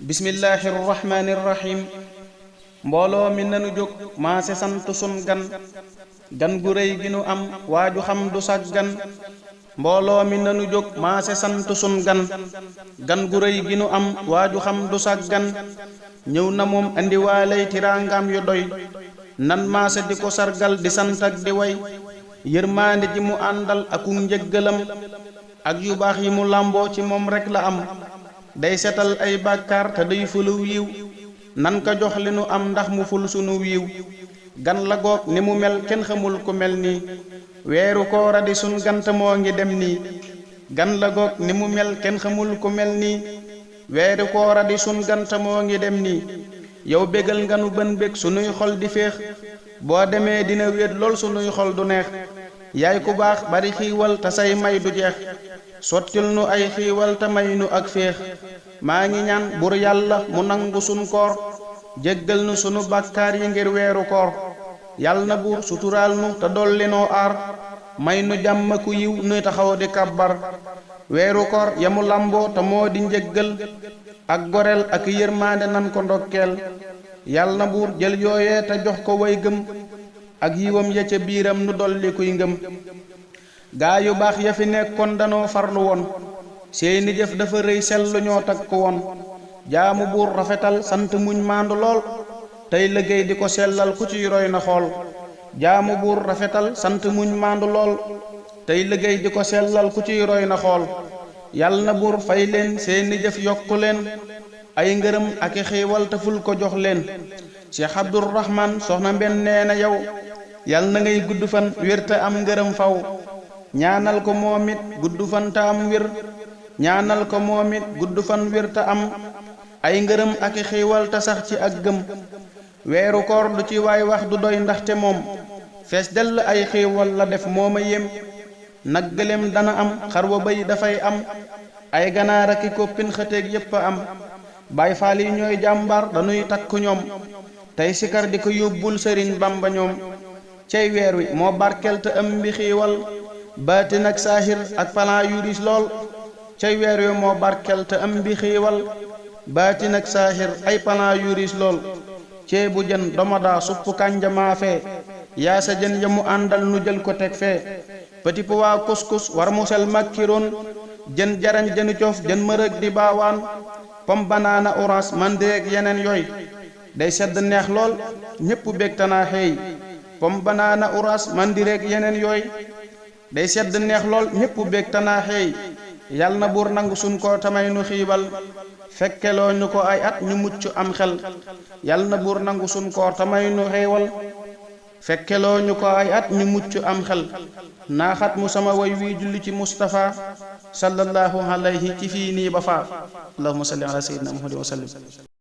bismillahi rahmaani rahim mbooloo mi nanu jóg maase sant sun gan gu réy gi nu am waaju xam du sàggan mbooloo mi nanu jóg maase sant sun gan gu réy gi nu am waaju xam du sàggan ñëw na moom andi waaley tiraangam yu doy nan maase di ko sargal di sant ak di way yërmaande ji mu àndal aku njëggalam ak yu baax yi mu làmboo ci moom rekk la am day setal ay bàkkaar te day fulu wiiw nan ko jox li nu am ndax mu ful sunu wiiw gan la goog ni mu mel kenn xamul ku mel nii weeru koora di sun gant moo ngi dem nii gan la goog ni mu mel kenn xamul ku mel nii weeru koora di sun gant moo ngi dem nii yow bégal nga nu bën bég sunuy xol di féex boo demee dina wéet lool sunuy xol du neex yaay ku baax bari xiiwal te say may du jeex sottil nu ay xiiwal te may nu ak féex maa ngi ñaan bur yàlla mu nangu sun koor jéggal nu sunu bàkkaar yi ngir weeru koor yàlla na buur suturaal nu te dolli noo aar may nu jàmm ku yiw nuy taxaw di kàbbar weeru koor yamu làmboo te moo di njéggal ak goreel ak yërmaande nan ko ndokkeel yàlla na buur jël yooyee te jox ko way gëm ak yiwam ya ca biiram nu dolli kuy ngëm gaa yu baax ya fi nekkoon danoo farlu woon seeni jëf dafa rëy sellu ñoo takku woon jaamu buur rafetal sant muñ maandu lool tey liggéey di ko sellal ku ciy roy na xool jaamu buur rafetal sant muñ maandu lool tey liggéey di ko sellal ku ciy roy na xool yàlla na buur fay leen seeni jëf yokku leen ay ngërëm ak i xiiwal te ful ko jox leen Cheikh Abdourahman soxna mbenn nee na yow yàlla na ngay gudd fan wér te am ngërëm faw ñaanal ko moom it gudd fan te am wér ñaanal ko moom it gudd fan wér te am ay ngërëm ak i xiiwal te sax ci ak gëm weeru koor du ci waay wax du doy ndaxte moom fees dell ay xiiwal la def mooma yem nag gëléem dana am xar wa bëy dafay am ay ganaar ak i koppin xëteeg yépp a am baay faal yi ñooy jàmbar dañuy takku ñoom tey sikar di ko yóbbul sëriñ bamba ñoom cey weer wi moo barkel te ëm bi xiiwal baatin ak saahir ak palan yu riis lool cey weer wi moo barkel te ëm bi xiiwal baatin ak saahir ay palan yu riis lool ceebu jën domoda suppu kànja maafe yaa sa jën ya mu àndal nu jël ko teg fee petit pois kuskus war musel makkiroon jën jarañ jëni coof jën mërëg di baawaan pom banaana orange mandireek yeneen yooy day sedd neex lool ñépp bég tanaa xeey pom banaana orange mandireek yeneen yooy day sedd neex lool ñépp bég tanaa xeey yàlla na buur nangu sun ko tamay nu xiibal fekkeloo ñu ko ay at ñu mucc am xel yàlla na buur nangu sun ko tamay nu xeewal fekkeloo ñu ko ay at ñu mucc am xel naaxat mu sama way wii julli ci Mustafa sallallahu alayhi ci fii nii ba faa allahumma salli ala sayyidina muhammadin wa sallim